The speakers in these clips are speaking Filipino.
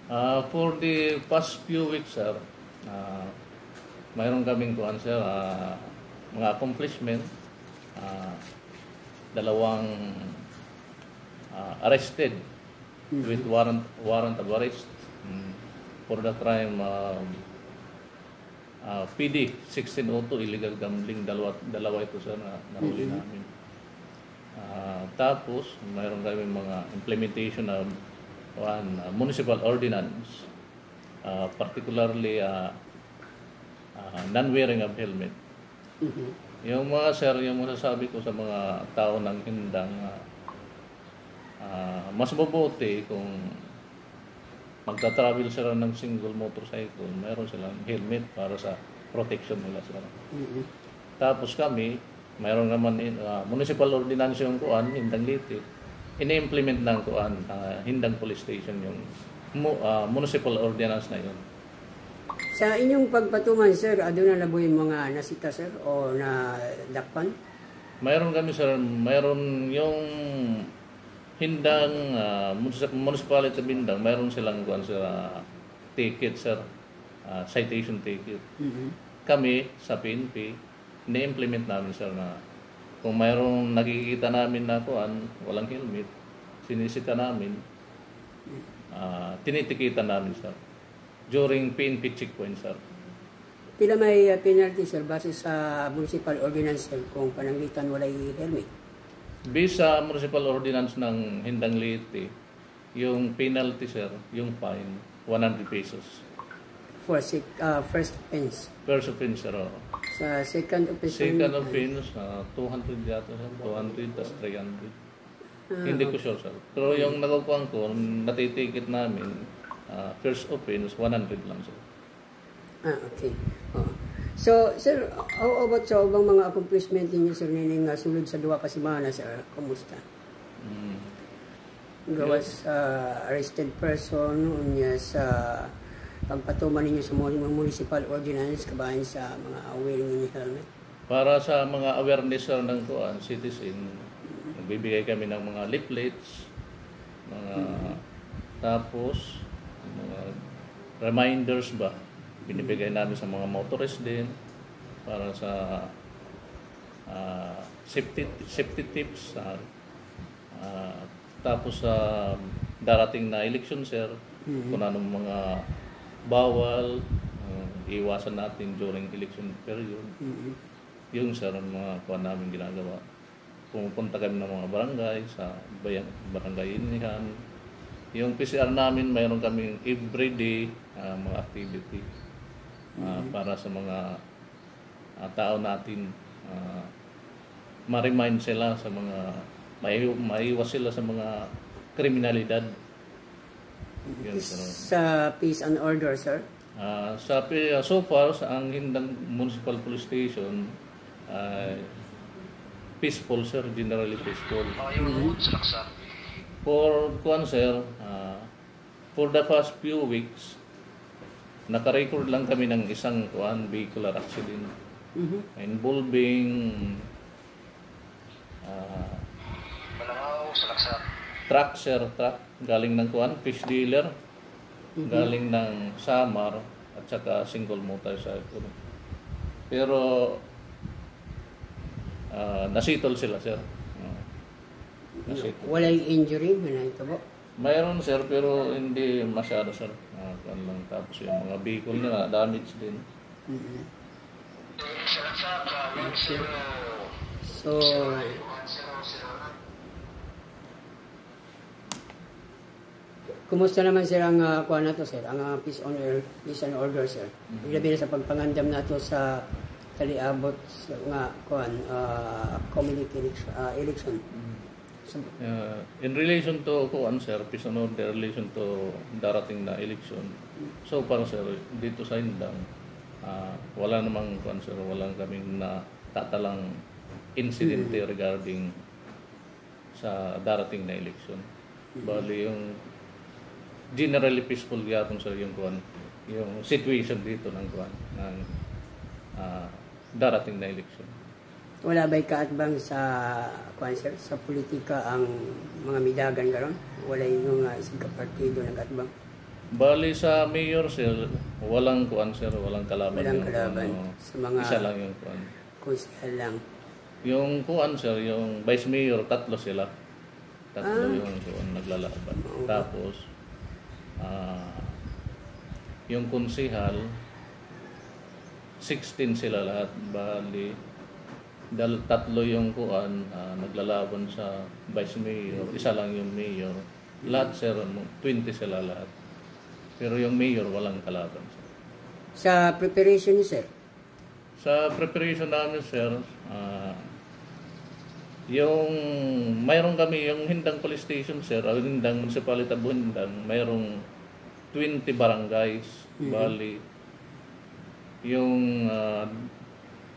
For the past few weeks, sir, mayroon kaming kuan, sir, mga accomplishment. Dalawang arrested with warrant of arrest for the crime PD 1602 illegal gambling. Dalawa ito, sir, na nahuli namin. Tapos mayroon kami mga implementation of municipal ordinance, particularly non-wearing of helmet. Yung mga, sir, yung masasabi ko sa mga tao ng hindang, mas mabuti kung magta-travel sila ng single motorcycle, mayroon silang helmet para sa protection nila, sir. Tapos kami, mayroon naman municipal ordinance yung kuan, Hindang Liti. Ini-implement ng kuan, Hindang Police Station yung municipal ordinance na yun. Sa inyong pagpatuman, sir, doon na labo yung mga nasita, sir, o na dakpan? Mayroon kami, sir, mayroon yung Hindang municipality Bindang, mayroon silang kuan, sir, ticket, sir, citation ticket. Kami sa PNP, ini-implement namin, sir, na kung mayroong nakikita namin na kuan, walang helmet, sinisita namin, tinitikitan namin, sir, during PNP checkpoint, sir. Pila may penalty, sir, base sa municipal ordinance, sir, kung pananglitan walay helmet? Based sa municipal ordinance ng Hindang Liti, yung penalty, sir, yung fine, 100 pesos. For first offense? First offense, sir. Sa second offense? Second offense, 200 yata, sir. 200 tas 300. Hindi ko sure, sir. Pero yung nagkukuhan ko, natitikit namin, first offense, 100 lang, sir. Okay. So, sir, how about sa ubang mga accomplishment ninyo, sir, nining sulod sa duwa ka semana, sir? Kumusta? Gawas arrested person, unya sa pagpatuman ninyo sa mga municipal ordinance, kabahin sa mga wearing ng helmet? Para sa mga awareness, sir, ng kuan, citizen, nagbibigay kami ng mga leaflets, tapos, mga reminders ba? Binibigay namin sa mga motorist din para sa safety tips. Tapos sa darating na election, sir, kung anong mga bawal, iwasan natin during election period. Yung, sir, ang mga kuha namin ginagawa. Pumupunta kami ng mga barangay, sa barangay inihan. Yung PCR namin, mayroon kaming everyday mga activity. Para sa mga tao natin, ma-remind sila sa mga maiwas sila sa mga kriminalidad. Yun, sa peace and order, sir? So far, sa ang Hindang Municipal Police Station, peaceful, sir, generally peaceful. For kuan, sir, for the past few weeks, naka-record lang kami ng isang vehicular accident involving truck, sir, galing ng fish dealer, galing ng Samar, at saka single motorcycle. Pero nasitol sila, sir. Walay injury na ito po? Mayroon, sir, pero hindi masyado, sir. Lang. Tapos yung mga vehicle nila, damage din. So, kumusta naman, sir, ang kuha na to, sir? Ang peace and order, sir? Ilabi na sa pagpangandam na to sa kaliabot nga kuhan, community election. In relation to kuan, sir, peace and order, relation to darating na election. So para, sir, dito sa Hindang, wala namang kuan, sir, walang kaming natatalang insidente regarding sa darating na election. Bali yung generally peaceful yatong, sir, yung kuan, yung situation dito ng kuan ng darating na election. Wala ba'y kaatbang sa kuan, sir, sa politika ang mga midagan karon? Wala yung isang kapartido nag-atbang? Bali sa mayor sir, walang kuan sir, walang kalaban. Walang yung, kalaban sa mga isa lang yung kuan. konsehal lang. Yung kuan sir, yung vice mayor, tatlo sila. Tatlo yung kuan naglalaban. Tapos, yung konsehal, 16 sila lahat. Bali, tatlo yung kuan naglalaban sa vice mayor, isa lang yung mayor. Lahat sir, 20 sila lahat. Pero yung mayor walang kalaban sir. Sa preparation ni sir, Sa preparation namin sir, yung mayroon kami yung Hindang Police Station sir, Hindang Municipality of Hindang, mayroong 20 barangays. Bali, yung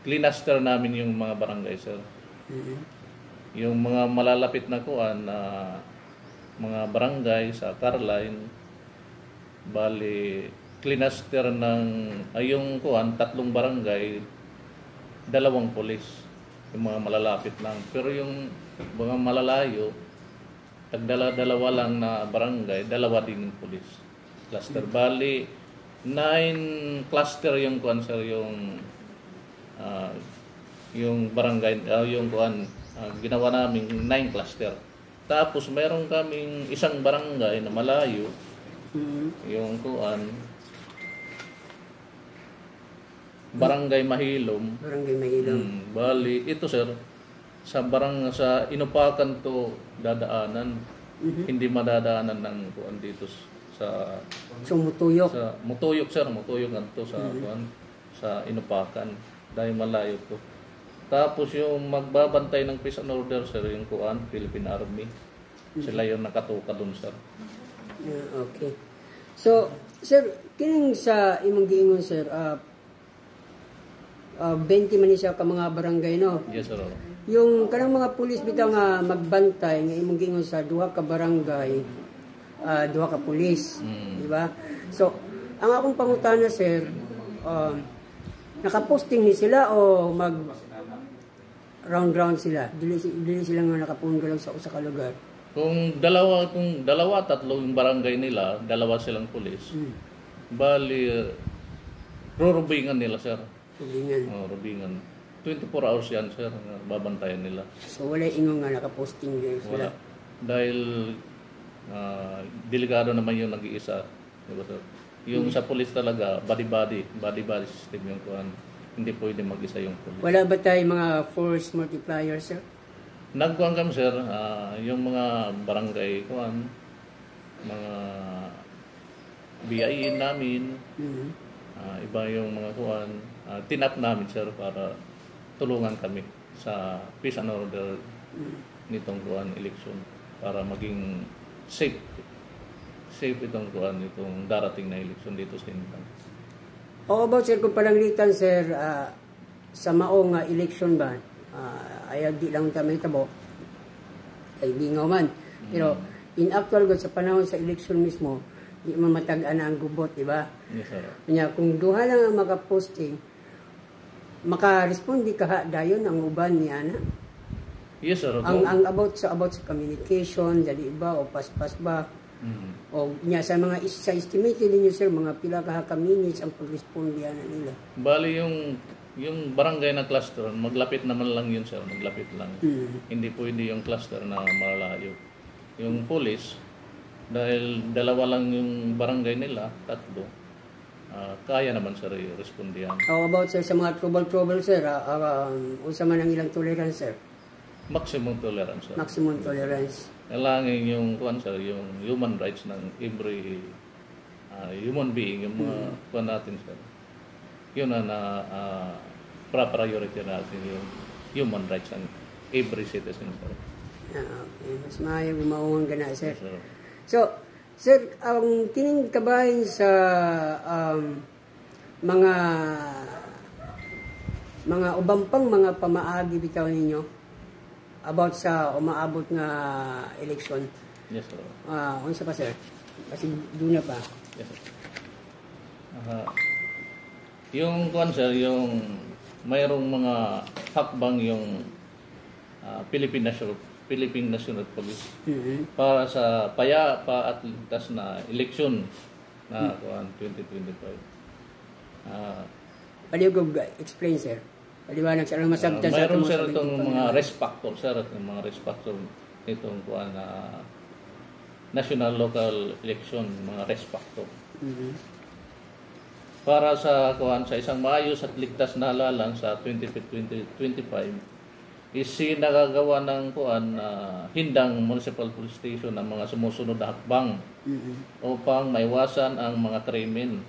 cluster namin yung mga barangay sir. Yung mga malalapit na kuan na mga barangay sa Carline, bali cluster ng yung kuan 3 barangay, 2 pulis, yung mga malalapit lang. Pero yung mga malalayo, tagdala-dalawa lang na barangay, 2 din yung pulis cluster. Bali 9 cluster yung kuan sir, yung barangay, yung kuan, ginawa namin 9 cluster. Tapos mayroon kaming isang barangay na malayo, yung kuan, Barangay Mahilom. Barangay Mahilom. Bali, ito sir, sa Inupakan to dadaanan. Hindi madadaanan ng kuan dito sa Mutuyok. Sa Mutuyok sir, Mutuyok to sa kuan, sa Inupakan. Dahil malayo to. Tapos yung magbabantay ng peace and order sir, yung kuan, Philippine Army. Sila yung nakatuka dun sir. Okay. So, sir, kining sa imong giingon sir, 20 man siya ka mga barangay no. Yes sir. Yung kanang mga pulis bitaw nga magbantay nga imong giingon sa duha ka barangay, duha ka pulis, di ba? So, ang akong pangutana sir, nakaposting ni sila o mag round sila? Dili sila nga nakapundo lang sa usa ka lugar. Kung dalawa, tatlo yung barangay nila, 2 silang pulis. Bali, rurubingan nila sir. Rubingan. 24 hours yan sir, babantayan nila. So wala ingon nga nakaposting din sila. Wala. Dahil delikado naman yung nag-iisa. Diba, sir? Yung sa pulis talaga, body system yung kuhan. Hindi pwede mag-isa yung pulis. Wala ba tayo mga force multiplier sir? Nagkuhan kami sir, yung mga barangay kuhan, mga BIE namin, iba yung mga kuhan, tinap namin sir para tulungan kami sa peace and order nitong kuhan election para maging safe itong kuhan, itong darating na election dito sa Hindang. How about sir kung palanglitan sir sa maong election ba? Ayaw di lang tamay tabo ay bingaw man. Pero in actual good sa panahon sa election mismo, di man matag-an ang gubot, di ba? Yes sir. Kanya kung duha lang ang maka-posting, maka-respond di kaha dayon ang uban niya na. Yes sir. Ang about sa communication, dali ba o paspas ba? O niya sa mga sa estimated ninyo sir, mga pila ka minutes ang pag-respondihan na nila. Bali yung barangay na cluster, maglapit naman lang yun sir, maglapit lang. Hindi pwede yung cluster na malayo. Yung police, dahil 2 lang yung barangay nila, 3, kaya naman sir i-respondihan. How about sir sa mga trouble sir, unsa man ang ilang tolerance sir? Maximum tolerance sir. Maximum tolerance. Kailangan yung yung human rights ng every human being, yung mga kuwan natin sir. Yun na priority natin yung human rights ng every citizen sir. Okay. Mas maayo gumaungan ka na sir. Yes, sir. So, sir, ang kining kabahin sa mga ubang pang mga pamaagi bitaw ninyo about sa umaabot nga election. Yes sir. Unsa pa sir? Kasi doon na pa. Yes sir. Yung kuan sir, yung mayroong mga hakbang yung Philippine National Police para sa payapa at ligtas na eleksyon na kuan 2025. Pwede ko explain, sir. Paliwanag sa anong masabtan sa mayroon atong sir sabihin itong ko mga na- risk factor, sir, yung mga risk factor itong kuan na national local election, mga risk factor. Para sa kuan sa isang maayos at ligtas na halalan sa 2025 is nagagawa ng kuan hindang municipal police station ang mga sumusunod na hakbang upang maiwasan ang mga krimen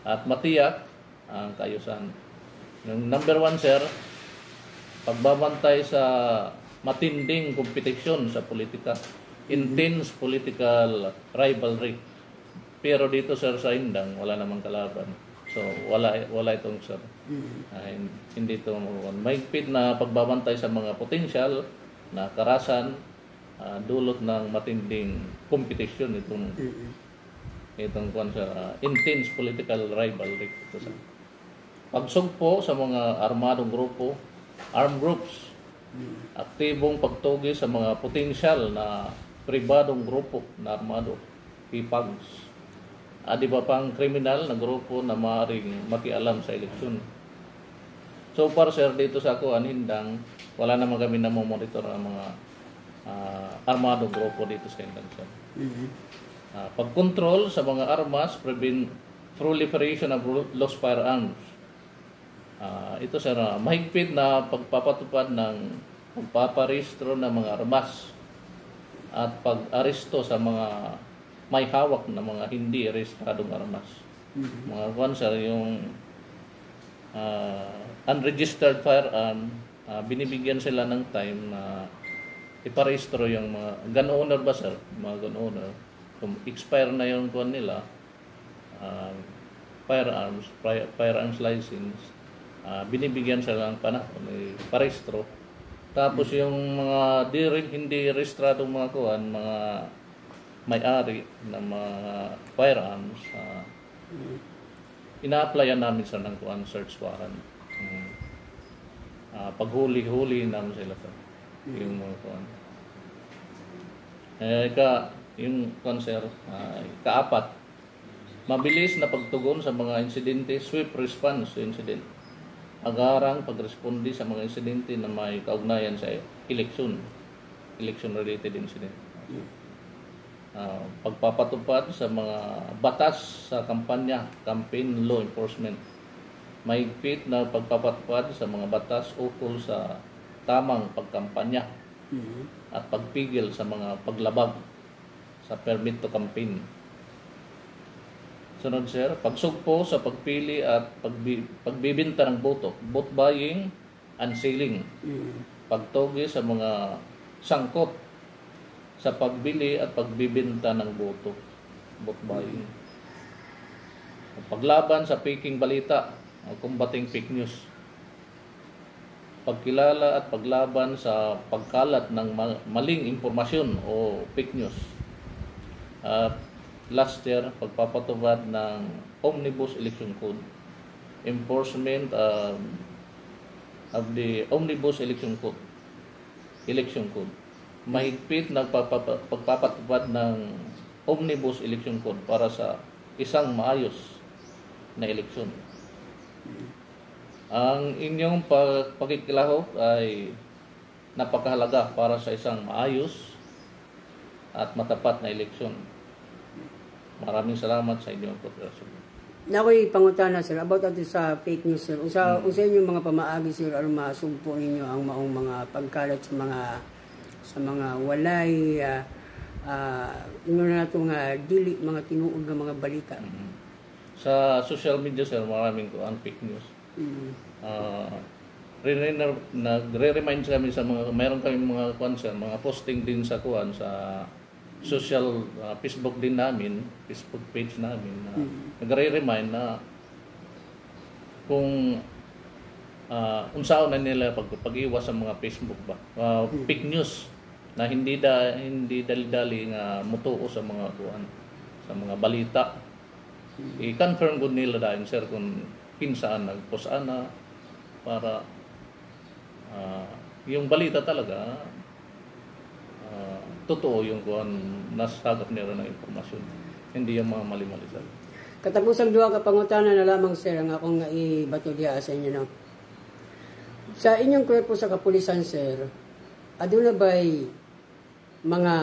at matiyak ang kaayusan. Yung number 1, sir, pagbabantay sa matinding kompetisyon sa politika, intense political rivalry. Pero dito, sir, sa Indang, wala namang kalaban. So, wala itong, sir. Hindi ito mahigpit na pagbabantay sa mga potensyal na karasan, dulot ng matinding kompetisyon itong intense political rivalry. Ito, sir. Pagsugpo sa mga armadong grupo, armed groups, aktibong pagtugi sa mga potensyal na pribadong grupo na armado, pipags, di ba pang kriminal na grupo na maaaring makialam sa eleksyon. So far, sir, dito sa ako, Hindang, wala naman kami namomonitor ng mga armadong grupo dito sa Hindang, sir. Pagkontrol sa mga armas, prevent proliferation of lost firearms. Ito, sir, mahigpit na pagpapatupad ng pagpaparehistro ng mga armas at pag-aresto sa mga may hawak na mga hindi rehistradong armas. Mga kwan, sir, yung unregistered firearm, binibigyan sila ng time na iparehistro yung mga gun owner ba, sir? Mga gun owner. Kung expire na yung kwan nila, firearms license, binibigyan sila ng panahon, iparehistro. Tapos yung mga hindi rehistradong mga kuwan, mga may-ari ng mga firearms, ina-applyan namin sa ng kuwan, search warrant. Paghuli-huli namin sila sa yung mga kuwan. Yung konser, kaapat, mabilis na pagtugon sa mga insidente, swift response to incident. Agarang pagresponde sa mga insidente na may kaugnayan sa election-related incident. Pagpapatupad sa mga batas sa kampanya, campaign law enforcement. Mahigpit na pagpapatupad sa mga batas ukol sa tamang pagkampanya at pagpigil sa mga paglabag sa permit to campaign. Sunod, sir, pagsugpo sa pagpili at pagbibinta ng boto, vote buying and selling. Pagtugi sa mga sangkot sa pagbili at pagbibinta ng boto, vote buying. Paglaban sa faking balita, combating fake news. Pagkilala at paglaban sa pagkalat ng maling impormasyon o fake news. At last year, pagpapatupad ng Omnibus Election Code. Enforcement of the Omnibus Election Code. Mahigpit na pagpapatupad ng Omnibus Election Code para sa isang maayos na eleksyon. Ang inyong pagkikilahok ay napakahalaga para sa isang maayos at matapat na eleksyon. Maraming salamat sa inyong kooperasyon. Nakoy pangutana, sir, about ato sa fake news, sir. Usa inyong mga pamaagi, sir, ano masugpo ninyo ang maong mga pagkalat sa mga walay inyo na ito nga dili mga tinuod nga mga balita. Sa social media, sir, maraming fake news. Nagre-remind kami sa mga, mayroon kami mga mga posting din sa sa social Facebook din namin, Facebook page namin, nagre-remind na kung unsaon na nila pag-iwas sa mga Facebook ba, fake news na hindi dali-dali nga mutuo sa mga sa mga balita. I-confirm gud nila dahil, sir, kung pinsaan nagpost ana para yung balita talaga totoo yung nasagap nila ng impormasyon, hindi yung mga mali-mali. Katapusang duha ka pangutana na lamang sir ang akong ibato diha sa inyo no. Sa inyong kwerpo sa kapulisan sir, aduna ba'y mga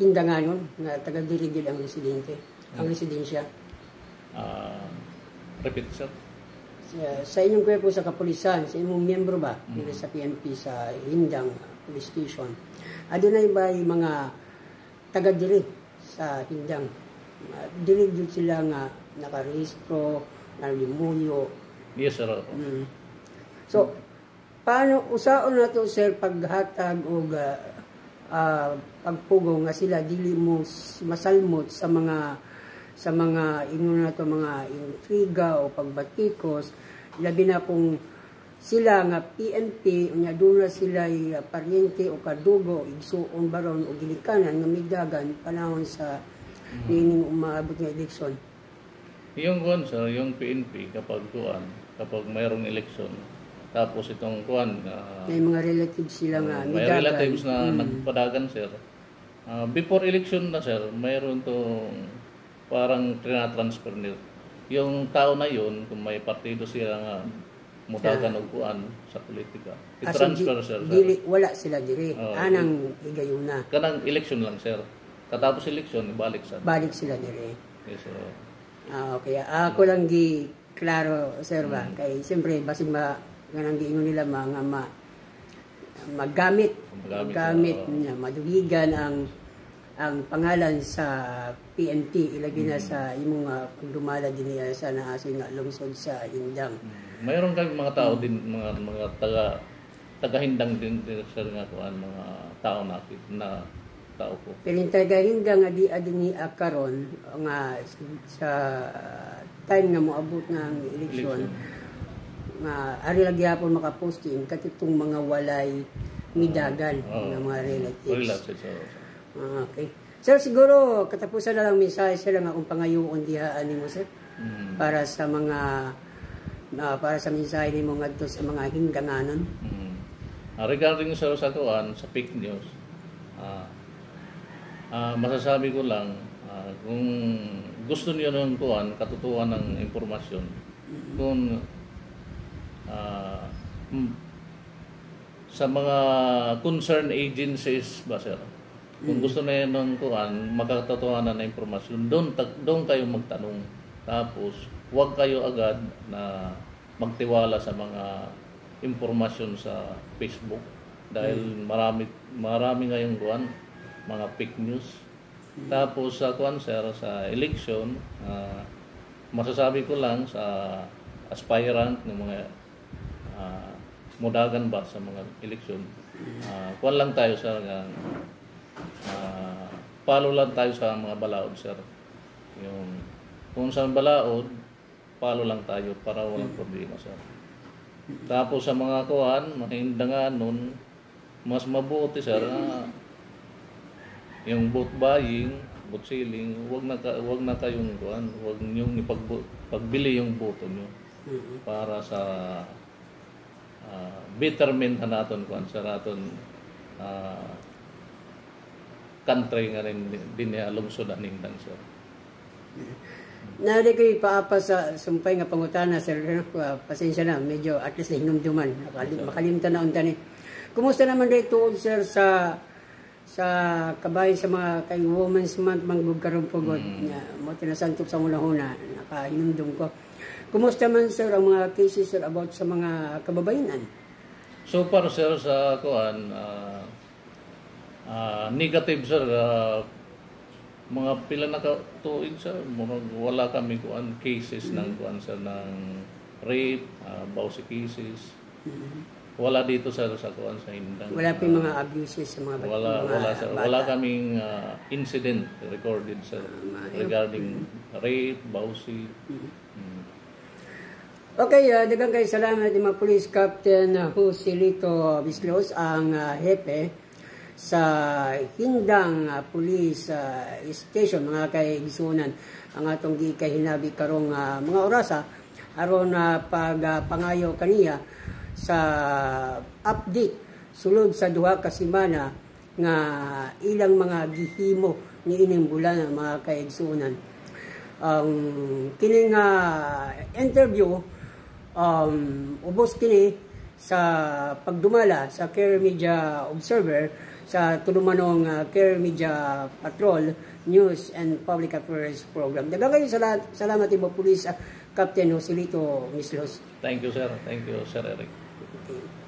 hindanganon nga taga-dirigil ang residente, ang residensya? Repeat, sir. Sa inyong kwerpo sa kapulisan, sa inyong miyembro ba nila sa PNP sa Hindang Police Station, adunay ba'y mga taga-diri sa Hindang? Dirigil sila nga nakarehistro, nalimuyo. Yes, sir. So, paano usaon na to sir paghatag o pagpugo nga sila dili mo masalmot sa mga ingon na to mga intriga o pagbatikos, labi na kung sila nga PNP unya doon na sila paryente o kadugo igsuon baron o gilikanan nga midagan panahon sa nining umaabot nga eleksyon. Yung kuan sir, yung PNP kapag mayroong eleksyon, tapos itong kuan may mga relatives sila nga may midagan. relatives na nagpadagan sir. Before election na sir, mayroon tong parang trina-transfer nila. Yung tao na yun, kung may partido sila nga mudagan og kuan sa politika, i-transfer sir. Wala sila diri. Anang igayuna. Kanang election lang sir. Katapos eleksyon, balik sila diri. Yes, sir. Okay. Ako lang gi klaro sir ba kay siyempre basig ganang giingon nila mga magamit niya madugigan ang pangalan sa PNP ilagi na sa imong pagdumala din sa naasin nga lungsod sa Hindang. Mayroon kami mga tao din mga taga-Hindang din sir nga kuan mga tao natin na tao ko. Pero yung taga-Hindang nga di adini karon nga sa time nga moabot ng eleksyon nga ari lagi hapon makaposting katitong mga walay midagan ng mga relatives. Okay. Sir, siguro katapusan na lang mensahe sila nga kung pangayoon dihaan nimo sir para sa mga para sa mensahe nimo ngadto sa mga hingdanganon. Regarding sa kuan sa fake news, masasabi ko lang kung gusto niyo ng kuan katotohanan ng impormasyon, kung sa mga concerned agencies ba sir, kung gusto na yun ng kuan magkatotohanan na impormasyon, doon kayo magtanong. Tapos huwag kayo agad na magtiwala sa mga impormasyon sa Facebook dahil marami ngayong kuan mga fake news. Tapos sa kuan sir, sa election, masasabi ko lang sa aspirant ng mga mudagan ba sa mga eleksyon, kuan lang tayo sir, follow lang tayo sa mga balaod sir. Yung kung sa balaod, follow lang tayo para walang problema sir. Tapos sa mga kuan, mga hindanganon, mas mabuti sir yung vote buying, vote selling, wag na kayong kuan, wag niyo pagbili yung boto niyo para sa betterment naton kuan sa naton country nga rin din lungsod aning dang sir. Nari ko'y paapa sa sumpay nga pangutana sir, pasensya na, medyo at least hinumduman, makalimtan na unta ni. Kumusta naman dito sir sa kabayan sa mga kay Women's Month manggug karon pugod nya mo tinasantop sa una-una nakahinumdum ko. Kumusta man sir ang mga cases sir about sa mga kababayanan? So far sir sa kuan negative sir, mga pila na tuig sir, wala kami kuan cases ng kuan sir ng rape, bawsi cases. Wala dito sir sa kuan sa Hindang. Wala pa mga abuses sa mga bata. Wala kaming incident recorded sir regarding rape, bawsi. Okay, daghang kay salamat di mga Police Captain Joselito Bislos ang hepe sa Hindang Police Station, mga kaigsunan ang atong gikahinabi karong mga orasa aron pagpangayo kaniya sa update sulod sa duha ka semana nga ilang mga gihimo ni ining bulan mga kaigsunan. ang kining interview ubos kini sa pagdumala sa Care Media Observer sa tulumanong Care Media Patrol News and Public Affairs Program. Daghang kayo salamat Ibo Police Captain Joselito Mislos. Thank you, sir. Thank you, Sir Eric. Okay.